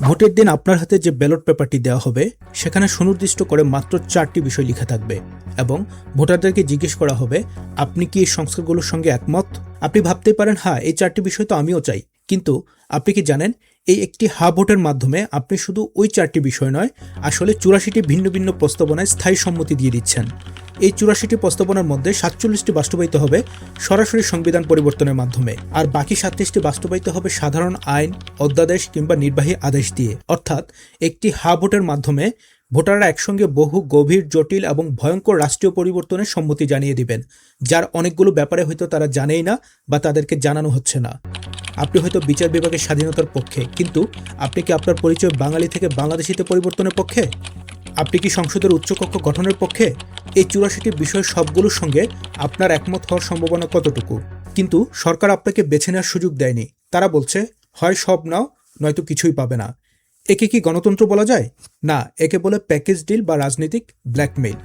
ভোটের দিন আপনার হাতে যে ব্যালট পেপারটি দেওয়া হবে সেখানে সুনির্দিষ্ট করে মাত্র 4টি বিষয় লেখা থাকবে এবং ভোটারদেরকে জিজ্ঞেস করা হবে আপনি কি এই সংস্কারগুলোর সঙ্গে একমত। আপনি ভাবতেই পারেন হ্যাঁ, এই 4টি বিষয় তো আমিও চাই, কিন্তু আপনি কি জানেন এই একটি ভোটের মাধ্যমে আপনি শুধু ওই 4টি বিষয় নয়, আসলে 84টি ভিন্ন ভিন্ন প্রস্তাবনায় স্থায়ী সম্মতি দিয়ে দিচ্ছেন। এই 84টি প্রস্তাবনার মধ্যে 47টি বাস্তবায়িত হবে সরাসরি সংবিধান পরিবর্তনের মাধ্যমে, আর বাকি 37টি বাস্তবায়িত হবে সাধারণ আইন, অধ্যাদেশ কিংবা নির্বাহী আদেশ দিয়ে। অর্থাৎ একটি ভোটের মাধ্যমে ভোটাররা একসঙ্গে বহু গভীর, জটিল এবং ভয়ঙ্কর রাষ্ট্রীয় পরিবর্তনের সম্মতি জানিয়ে দিবেন, যার অনেকগুলো ব্যাপারে হয়তো তারা জানেই না বা তাদেরকে জানানো হচ্ছে না। আপনি হয়তো বিচার বিভাগের স্বাধীনতার পক্ষে, কিন্তু আপনি কি আপনার পরিচয় বাঙালি থেকে বাংলাদেশিতে পরিবর্তনের পক্ষে? আপনি কি সংসদের উচ্চকক্ষ গঠনের পক্ষে? এই 84টি বিষয় সবগুলোর সঙ্গে আপনার একমত হওয়ার সম্ভাবনা কতটুকু? কিন্তু সরকার আপনাকে বেছে নেওয়ার সুযোগ দেয়নি। তারা বলছে হয় সব নাও, নয়তো কিছুই পাবে না। একে কি গণতন্ত্র বলা যায়? না, একে বলে প্যাকেজ ডিল বা রাজনৈতিক ব্ল্যাকমেইল।